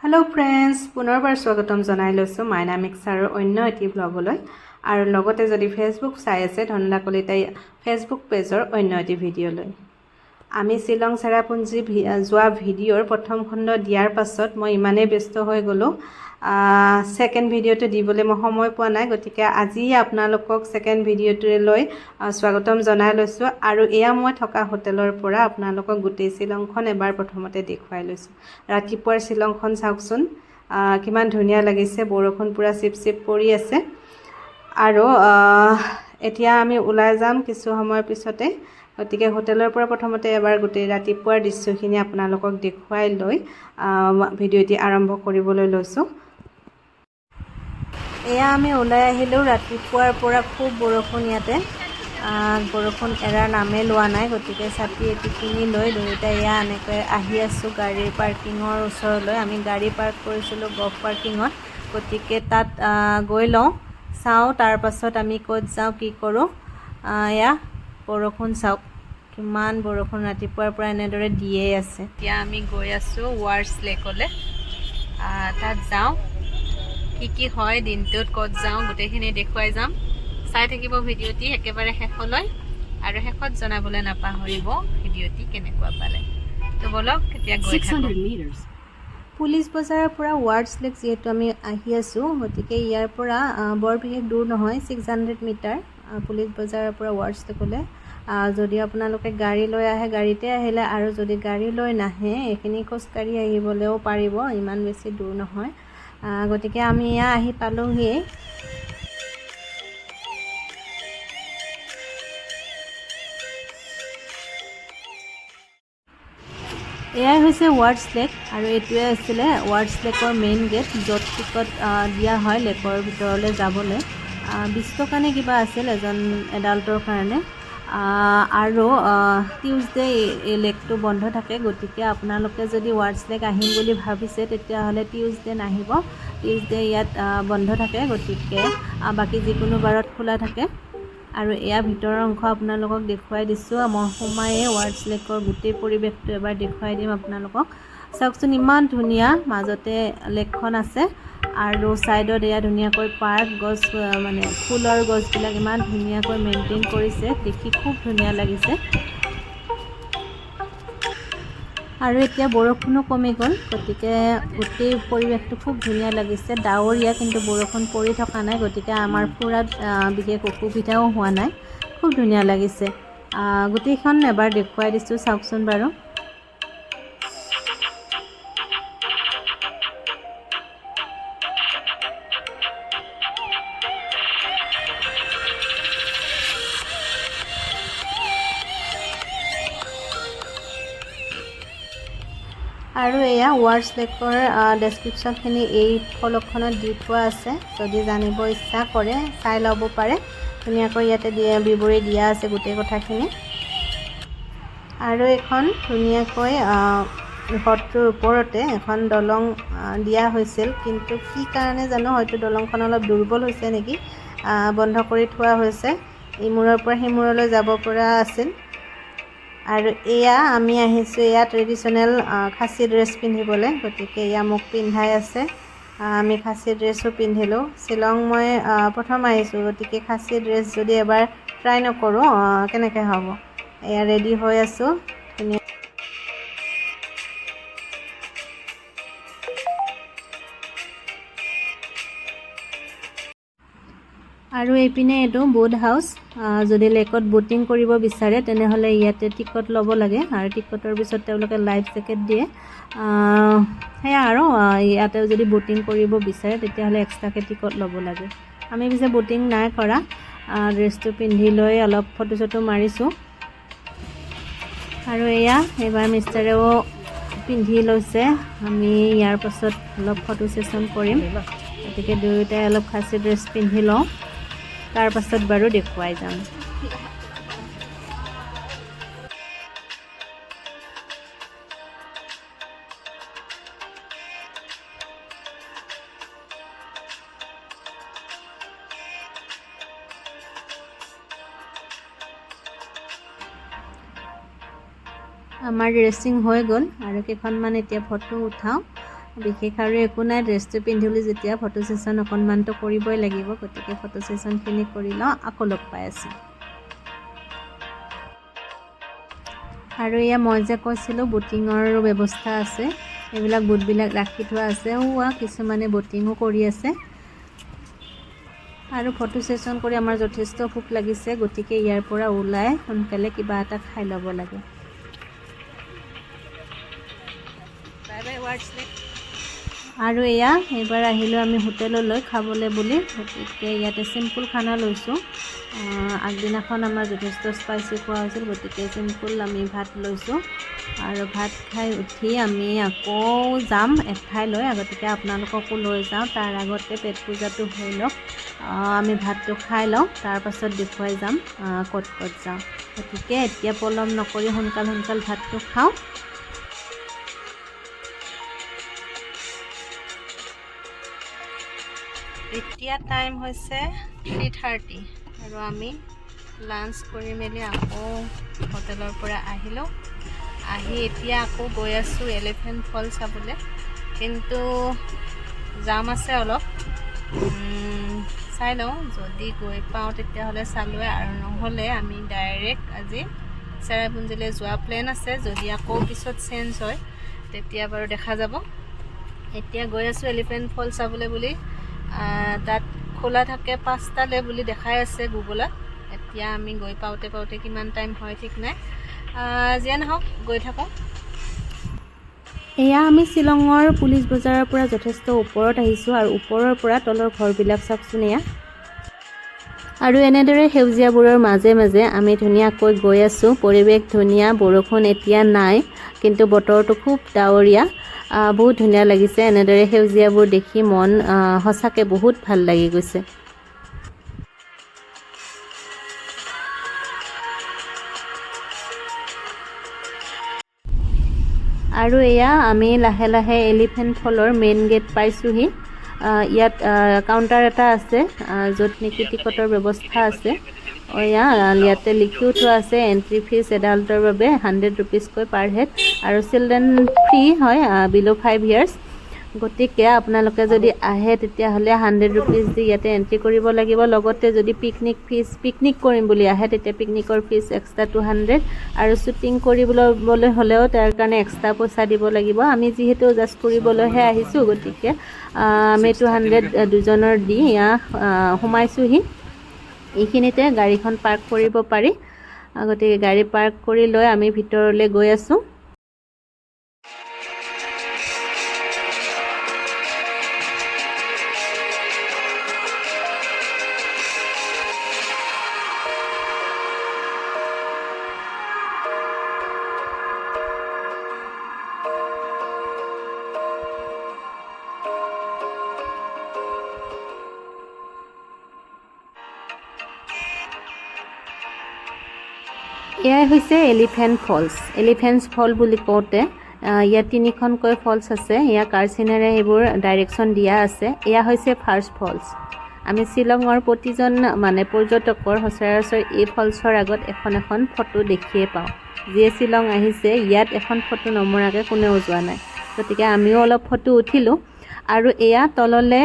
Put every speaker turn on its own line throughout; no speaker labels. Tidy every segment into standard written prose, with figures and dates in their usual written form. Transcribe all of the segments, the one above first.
Hello friends पुनर्बार स्वागतम जनाई লৈছো মাইনা মিক্সাৰৰ অন্য এটি ব্লগলৈ আৰু লগতে যদি ফেসবুক চাই আছে ধনলা কলিতাই ফেসবুক পেজৰ অন্য এটি ভিডিঅলৈ আমি শ্বিলং চেৰাপুঞ্জী যোৱা ভিডিঅ'ৰ প্ৰথম খণ্ড দিয়াৰ পাছত মই ইমানেই ব্যস্ত হৈ গলো সেকেন্ড ভিডিঅ'টো দিবলৈ মই সময় পোৱা নাই গতিকে আজি আপোনালোকক সেকেন্ড ভিডিঅ'টোৰে লৈ স্বাগতম জনাই লৈছো আৰু এয়া মই থকা হোটেলৰ পৰা আপোনালোকক গোটেই শ্বিলংখন এবাৰ প্ৰথমতে দেখুৱাই লৈছো ৰাতিপুৱাৰ শ্বিলংখন চাওকচোন কিমান ধুনীয়া লাগিছে বৰষুণ পুৰা চিপচিপ পৰি আছে আৰু এতিয়া আমি ওলাই যাম কিছু সময়ৰ পিছতে গতিকে হোটেলৰ পৰা প্ৰথমতে এবাৰ গোটেই ৰাতিপুৱাৰ দৃশ্যখিনি আপোনালোকক দেখুৱাই লৈ ভিডিঅ'টি আৰম্ভ কৰিবলৈ লৈছো এয়া আমি ওলাই আহিলো ৰাতিপুৱাৰ পৰা খুব বৰষুণ ইয়াতে বৰষুণ এৰাৰ নামে লোৱা নাই গতিকে ছাতি এটি কিনি লৈ দুয়োটা এয়া এনেকৈ আহি আছো গাড়ীৰ পাৰ্কিঙৰ ওচৰলৈ আমি গাড়ী পাৰ্ক কৰিছিলো গফ পাৰ্কিঙত গতিকে তাত গৈ লওঁ চাওঁ তাৰ পাছত আমি ক'ত যাওঁ কি কৰোঁ এয়া বৰষুণ চাওক কিমান বৰষুণ ৰাতিপুৱাৰ পৰা এনেদৰে দিয়ে আছে এতিয়া আমি গৈ আছো ৱাৰ্ডছ লেকলৈ তাত যাওঁ কি হয় দিনটোত ক'ত যাওঁ গোটেইখিনি দেখুৱাই যাম চাই থাকিব ভিডিঅ'টি একেবাৰে শেষলৈ আৰু শেষত জনাবলৈ নাপাহৰিব ভিডিঅ'টি কেনেকুৱা পালে তো বলক এতিয়া গৈ থাকোঁ পুলিচ বজাৰৰ পৰা ৱাৰ্ডছ লেক যেহেতু আমি আহি আছো গতিকে ইয়াৰ পৰা বৰ বিশেষ দূৰ নহয় 600 মিটাৰ পুলিচ বজাৰৰ পৰা ৱাৰ্ডছ লেকলৈ যদি আপোনালোকে গাড়ী লৈ আহে গাড়ীতে আহিলে আৰু যদি গাড়ী লৈ নাহে এখিনি খোজকাঢ়ি আহিবলৈও পাৰিব ইমান বেছি দূৰ নহয় গতিকে আমি ইয়া আহি পালোহি এয়াই হৈছে ৱাৰ্ডছ লেক আৰু এইটোৱে আছিলে ৱাৰ্ডছ লেকৰ মেইন গেট য'ত টিকট দিয়া হয় লেকৰ ভিতৰলৈ যাবলৈ 20 টকা নে কিবা আছিল এজন এডাল্টৰ কাৰণে আৰু টিউজডে এই লেকটো বন্ধ থাকে গতিকে আপোনালোকে যদি ৱাৰ্ডছ লেক আহিম বুলি ভাবিছে তেতিয়াহ'লে টিউজডে নাহিব টিউজডে ইয়াত বন্ধ থাকে গতিকে বাকি যিকোনো বাৰত খোলা থাকে আৰু এয়া ভিতৰৰ অংশ আপোনালোকক দেখুৱাই দিছো মই সোমায়ে ৱাৰ্ডছ লেকৰ গোটেই পৰিৱেশটো এবাৰ দেখুৱাই দিম আপোনালোকক চাওকচোন ইমান ধুনীয়া মাজতে লেকখন আছে আৰু সাইডত এয়া ধুনীয়াকৈ পাৰ্ক গছ মানে ফুলৰ গছবিলাক ইমান ধুনীয়াকৈ মেইনটেইন কৰিছে দেখি খুব ধুনীয়া লাগিছে আৰু এতিয়া বৰষুণো কমি গ'ল গতিকে গোটেই পৰিৱেশটো খুব ধুনীয়া লাগিছে ডাৱৰীয়া কিন্তু বৰষুণ পৰি থকা নাই গতিকে আমাৰ ফুৰাত বিশেষ অসুবিধাও হোৱা নাই খুব ধুনীয়া লাগিছে গোটেইখন এবাৰ দেখুৱাই দিছো চাওকচোন বাৰু আৰু এয়া ৱাৰ্ডছ লেকৰ ডেছক্ৰিপশ্যনখিনি এই ফলকখনত দি থোৱা আছে যদি জানিব ইচ্ছা কৰে চাই ল'ব পাৰে ধুনীয়াকৈ ইয়াতে বিৱৰি দিয়া আছে গোটেই কথাখিনি আৰু এখন ধুনীয়াকৈ ঘৰটোৰ ওপৰতে এখন দলং দিয়া হৈছিল কিন্তু কি কাৰণে জানো হয়তো দলংখন অলপ দুৰ্বল হৈছে নেকি বন্ধ কৰি থোৱা হৈছে ইমূৰৰ পৰা সিমূৰলৈ যাব পৰা আছিল আৰু এয়া আমি আহিছো এয়া ট্ৰেডিশনেল খাচী ড্ৰেছ পিন্ধিবলৈ গতিকে এয়া মোক পিন্ধাই আছে আমি খাচী ড্ৰেছো পিন্ধিলো শ্বিলং মই প্ৰথম আহিছো গতিকে খাচী ড্ৰেছ যদি এবাৰ ট্ৰাই নকৰো কেনেকৈ হ'ব এয়া ৰেডি হৈ আছো আৰু এইপিনে এইটো বোট হাউচ যদি লেকত বোটিং কৰিব বিচাৰে তেনেহ'লে ইয়াতে টিকট ল'ব লাগে আৰু টিকটৰ পিছত তেওঁলোকে লাইফ জেকেট দিয়ে সেয়া আৰু ইয়াতে যদি বোটিং কৰিব বিচাৰে তেতিয়াহ'লে এক্সট্ৰাকৈ টিকট ল'ব লাগে আমি পিছে বোটিং নাই কৰা ড্ৰেছটো পিন্ধি লৈ অলপ ফটো চটো মাৰিছোঁ আৰু এয়া এইবাৰ মিষ্টাৰেও পিন্ধি লৈছে আমি ইয়াৰ পাছত অলপ ফটো ছেশ্যন কৰিম গতিকে দুয়োটাই অলপ খাচী ড্ৰেছ পিন্ধি লওঁ তাৰ পাছত বাৰু দেখুৱাই যাম আমাৰ ড্ৰেছিং হৈ গ'ল আৰু কেইখনমান এতিয়া ফটো উঠাওঁ বিশেষ আৰু একো নাই, ড্ৰেছটো পিন্ধিলোঁ যেতিয়া ফটো ছেশ্যন অকণমানটো কৰিবই লাগিব, গতিকে ফটো ছেশ্যনখিনি কৰি লওঁ, আকৌ লগ পাই আছোঁ। আৰু এয়া মই যে কৈছিলোঁ বটিঙৰ ব্যৱস্থা আছে, এইবিলাক বুটবিলাক ৰাখি থোৱা আছে, কিছুমানে বটিঙো কৰি আছে। আৰু ফটো ছেশ্যন কৰি আমাৰ যথেষ্ট ভোক লাগিছে, গতিকে ইয়াৰ পৰা ওলাই সোনকালে কিবা এটা খাই ল'ব লাগে। আৰু এয়া এইবাৰ আহিলোঁ আমি হোটেললৈ খাবলৈ বুলি, গতিকে ইয়াতে চিম্পুল খানা লৈছোঁ। আগদিনাখন আমাৰ যথেষ্ট স্পাইচি খোৱা হৈছিল, গতিকে চিম্পুল আমি ভাত লৈছোঁ। আৰু ভাত খাই উঠি আমি আকৌ যাম এঠাইলৈ, গতিকে আপোনালোককো লৈ যাওঁ। তাৰ আগতে পেট পূজাটো হৈ লওক, আমি ভাতটো খাই লওঁ, তাৰপাছত দেখুৱাই যাম ক'ত ক'ত যাওঁ। গতিকে এতিয়া পলম নকৰি সোনকাল ভাতটো খাওঁ। এতিয়া টাইম হৈছে 3:30 আৰু আমি লাঞ্চ কৰি মেলি আকৌ হোটেলৰ পৰা আহিলোঁ। আহি এতিয়া আকৌ গৈ আছোঁ এলিফেণ্ট ফল চাবলৈ, কিন্তু জাম আছে অলপ, চাই লওঁ, যদি গৈ পাওঁ তেতিয়াহ'লে চালোৱে, আৰু নহ'লে আমি ডাইৰেক্ট আজি চেৰাপুঞ্জীলৈ যোৱা প্লেন আছে। যদি আকৌ পিছত চেঞ্জ হয় তেতিয়া বাৰু দেখা যাব। এতিয়া গৈ আছোঁ এলিফেণ্ট ফল চাবলৈ বুলি। তাত খোলা থাকে 5টালৈ বুলি দেখাই আছে গুগলত। এতিয়া আমি গৈ পাওঁতে কিমান টাইম হয় ঠিক নাই, যিয়ে নহওক গৈ থাকোঁ। এয়া আমি শ্বিলঙৰ পুলিচ বজাৰৰ পৰা যথেষ্ট ওপৰত আহিছোঁ, আৰু ওপৰৰ পৰা তলৰ ঘৰবিলাক চাওকচোন এয়া। আৰু এনেদৰে সেউজীয়াবোৰৰ মাজে মাজে আমি ধুনীয়াকৈ গৈ আছোঁ। পৰিৱেশ ধুনীয়া, বৰষুণ এতিয়া নাই, কিন্তু বতৰটো খুব ডাৱৰীয়া, বহুত ধুনীয়া লাগিছে। এনেদৰে সেউজীয়াবোৰ দেখি মন সঁচাকৈ বহুত ভাল লাগি গৈছে। আৰু এয়া আমি লাহে লাহে এলিফেণ্ট ফলৰ মেইন গেট পাইছোঁহি। ইয়াত কাউণ্টাৰ এটা আছে, য'ত নেকি টিকটৰ ব্যৱস্থা আছে। ইয়াতে লিখিও থোৱা আছে এণ্ট্ৰি ফিজ এডাল্টৰ বাবে 100 ৰুপিজকৈ পাৰ হেড, আৰু চিলড্ৰেন ফ্ৰী হয় বিল' 5 ইয়াৰ্ছ। গতিকে আপোনালোকে যদি আহে তেতিয়াহ'লে 100 ৰুপিজ দি ইয়াতে এণ্ট্ৰি কৰিব লাগিব। লগতে যদি পিকনিক কৰিম বুলি আহে তেতিয়া পিকনিকৰ ফিজ এক্সট্ৰা 200, আৰু শ্বুটিং কৰিবলৈ হ'লেও তাৰ কাৰণে এক্সট্ৰা পইচা দিব লাগিব। আমি যিহেতু জাষ্ট ফুৰিবলৈহে আহিছোঁ, গতিকে আমি 200 দুজনৰ দি সোমাইছোঁহি। এইখিনিতে গাড়ীখন পাৰ্ক কৰিব পাৰি, গতিকে গাড়ী পাৰ্ক কৰি লৈ আমি ভিতৰলৈ গৈ আছোঁ। এয়াই হৈছে এলিফেণ্ট ফলছ। এলিফেণ্ট ফল বুলি কওঁতে ইয়াত 3খনকৈ ফলছ আছে। ইয়াৰ কাৰচিনেৰে সেইবোৰ ডাইৰেকশ্যন দিয়া আছে। এয়া হৈছে ফাৰ্ষ্ট ফলছ। আমি শ্বিলঙৰ প্ৰতিজন পৰ্যটকৰ সচৰাচৰ এই ফলছৰ আগত এখন ফটো দেখিয়ে পাওঁ। যিয়ে শ্বিলং আহিছে ইয়াত এখন ফটো নমৰাকৈ কোনেও যোৱা নাই, গতিকে আমিও অলপ ফটো উঠিলোঁ। আৰু এয়া তললৈ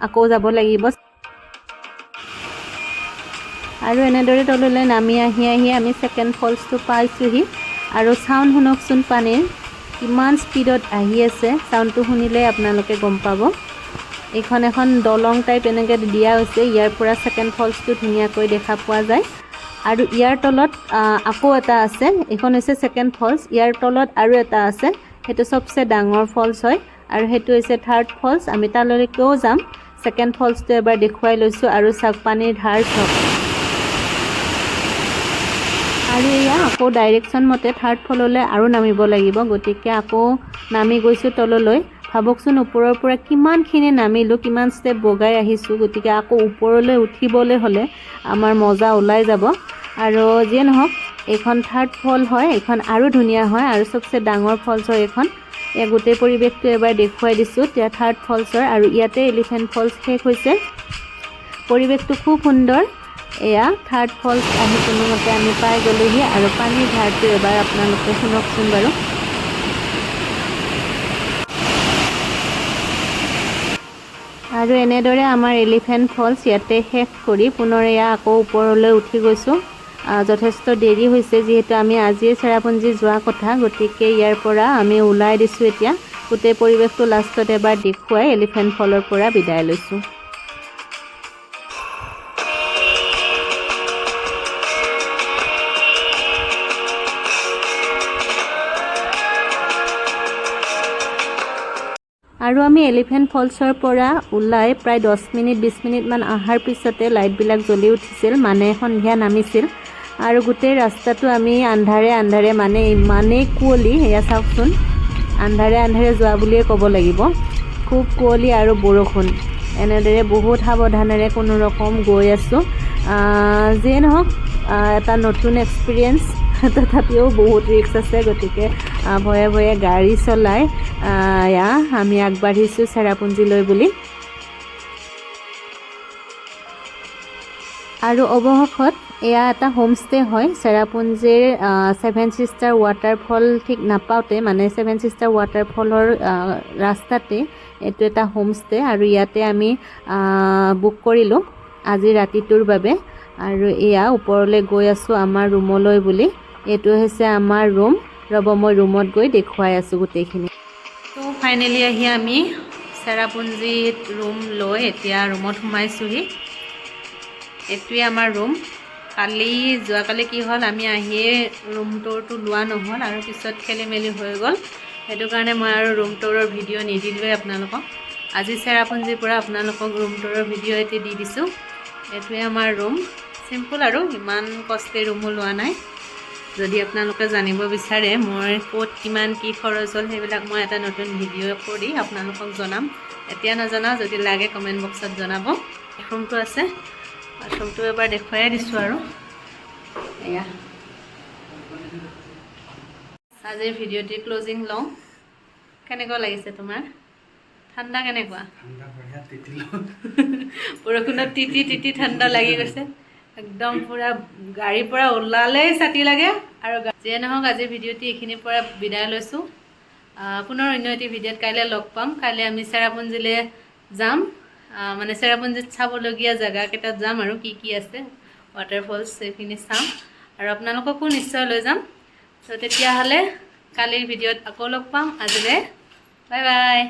আকৌ যাব লাগিব। আৰু এনেদৰে তললৈ নামি আহি আমি ছেকেণ্ড ফলছটো পাইছোঁহি। আৰু চাউণ্ড শুনকচোন, পানীৰ কিমান স্পীডত আহি আছে, চাউণ্ডটো শুনিলে আপোনালোকে গম পাব। এইখন এখন দলং টাইপ এনেকৈ দিয়া হৈছে, ইয়াৰ পৰা ছেকেণ্ড ফলছটো ধুনীয়াকৈ দেখা পোৱা যায়। আৰু ইয়াৰ তলত আকৌ এটা আছে, এইখন হৈছে ছেকেণ্ড ফলছ। ইয়াৰ তলত আৰু এটা আছে, সেইটো চবচে ডাঙৰ ফলছ হয়, আৰু সেইটো হৈছে থাৰ্ড ফলছ। আমি তালৈকেও যাম। ছেকেণ্ড ফলছটো এবাৰ দেখুৱাই লৈছোঁ, আৰু চাওক পানীৰ ধাৰ চাওক। আৰু এয়া আকৌ ডাইৰেকশ্যন মতে থাৰ্ড ফললৈ আৰু নামিব লাগিব, গতিকে আকৌ নামি গৈছোঁ তললৈ। ভাবকচোন ওপৰৰ পৰা কিমানখিনি নামিলোঁ, কিমান ষ্টেপ বগাই আহিছোঁ, গতিকে আকৌ ওপৰলৈ উঠিবলৈ হ'লে আমাৰ মজা ওলাই যাব। আৰু যিয়ে নহওক এইখন থাৰ্ড ফল হয়, এইখন আৰু ধুনীয়া হয়, আৰু চবচে ডাঙৰ ফলছ হয় এইখন। এই গোটেই পৰিৱেশটো এবাৰ দেখুৱাই দিছোঁ এতিয়া থাৰ্ড ফলছৰ, আৰু ইয়াতে এলিফেণ্ট ফলছ শেষ হৈছে। পৰিৱেশটো খুব সুন্দৰ। এয়া থাৰ্ড ফলছ আহি কোনোমতে আমি পাই গ'লোহি, আৰু পানীৰ ধাৰটো এবাৰ আপোনালোকে শুনকচোন বাৰু। আৰু এনেদৰে আমাৰ এলিফেণ্ট ফলছ ইয়াতে শেষ কৰি পুনৰ এয়া আকৌ ওপৰলৈ উঠি গৈছোঁ। যথেষ্ট দেৰি হৈছে যিহেতু আমি আজিয়ে চেৰাপুঞ্জী যোৱা কথা, গতিকে ইয়াৰ পৰা আমি ওলাই দিছোঁ এতিয়া। গোটেই পৰিৱেশটো লাষ্টত এবাৰ দেখুৱাই এলিফেণ্ট ফলৰ পৰা বিদায় লৈছোঁ। আৰু আমি এলিফেণ্ট ফলছৰ পৰা ওলাই প্ৰায় 10 মিনিট 20 মিনিটমান অহাৰ পিছতে লাইটবিলাক জ্বলি উঠিছিল, মানে সন্ধিয়া নামিছিল। আৰু গোটেই ৰাস্তাটো আমি আন্ধাৰে মানে ইমানেই কুঁৱলী, এয়া চাওকচোন, আন্ধাৰে যোৱা বুলিয়ে ক'ব লাগিব। খুব কুঁৱলী আৰু বৰষুণ, এনেদৰে বহুত সাৱধানেৰে কোনো ৰকম গৈ আছোঁ। যিয়ে নহওক এটা নতুন এক্সপিৰিয়েঞ্চ, তথাপিও বহুত ৰিস্ক আছে, গতিকে ভয়ে ভয়ে গাড়ী চলাই আমি আগবাঢ়িছোঁ চেৰাপুঞ্জীলৈ বুলি। আৰু অৱশেষত এয়া এটা হোমষ্টে হয়। চেৰাপুঞ্জীৰ 7 ছিষ্টাৰ ৱাটাৰফল ঠিক নাপাওঁতে, মানে 7 ছিষ্টাৰ ৱাটাৰফলৰ ৰাস্তাতে এইটো এটা হোমষ্টে, আৰু ইয়াতে আমি বুক কৰিলোঁ আজি ৰাতিটোৰ বাবে। আৰু এয়া ওপৰলৈ গৈ আছোঁ আমাৰ ৰুমলৈ বুলি। এইটো হৈছে আমাৰ ৰুম। ৰ'ব মই ৰুমত গৈ দেখুৱাই আছোঁ গোটেইখিনি। তো ফাইনেলি আহি আমি চেৰাপুঞ্জীত ৰুম লৈ এতিয়া ৰুমত সোমাইছোঁহি। এইটোৱে আমাৰ ৰুম। যোৱাকালি কি হ'ল, আমি আহিয়ে ৰুম টুৰটো লোৱা নহ'ল আৰু পিছত খেলি মেলি হৈ গ'ল। সেইটো কাৰণে মই আৰু ৰুম টুৰৰ ভিডিঅ' নিদিলোঁৱে আপোনালোকক। আজি চেৰাপুঞ্জীৰ পৰা আপোনালোকক ৰুম টুৰৰ ভিডিঅ' এটি দি দিছোঁ। এইটোৱে আমাৰ ৰুম, চিম্পুল আৰু ইমান কষ্টে ৰুমো লোৱা নাই। যদি আপোনালোকে জানিব বিচাৰে মই ক'ত কিমান কি খৰচ হ'ল, সেইবিলাক মই এটা নতুন ভিডিঅ' কৰি আপোনালোকক জনাম। এতিয়া নজনাওঁ, যদি লাগে কমেণ্ট বক্সত জনাব। বাথৰুমটো আছে, বাথৰুমটো এবাৰ দেখুৱাই দিছোঁ আৰু এয়া। আজিৰ ভিডিঅ'টি ক্লজিং লওঁ। কেনেকুৱা লাগিছে তোমাৰ? ঠাণ্ডা কেনেকুৱা? বৰষুণত তিতি ঠাণ্ডা লাগি গৈছে একদম। পূৰা গাড়ীৰ পৰা ওলালেই ছাতি লাগে। আৰু যিয়ে নহওক আজিৰ ভিডিঅ'টি এইখিনিৰ পৰা বিদায় লৈছোঁ। পুনৰ অন্য এটি ভিডিঅ'ত কাইলৈ লগ পাম। কাইলৈ আমি চেৰাপুঞ্জীলৈ যাম, মানে চেৰাপুঞ্জীত চাবলগীয়া জেগাকেইটাত যাম আৰু কি আছে ৱাটাৰফলছ সেইখিনি চাম, আৰু আপোনালোককো নিশ্চয় লৈ যাম। তো তেতিয়াহ'লে কালিৰ ভিডিঅ'ত আকৌ লগ পাম। আজিলৈ বাই বাই।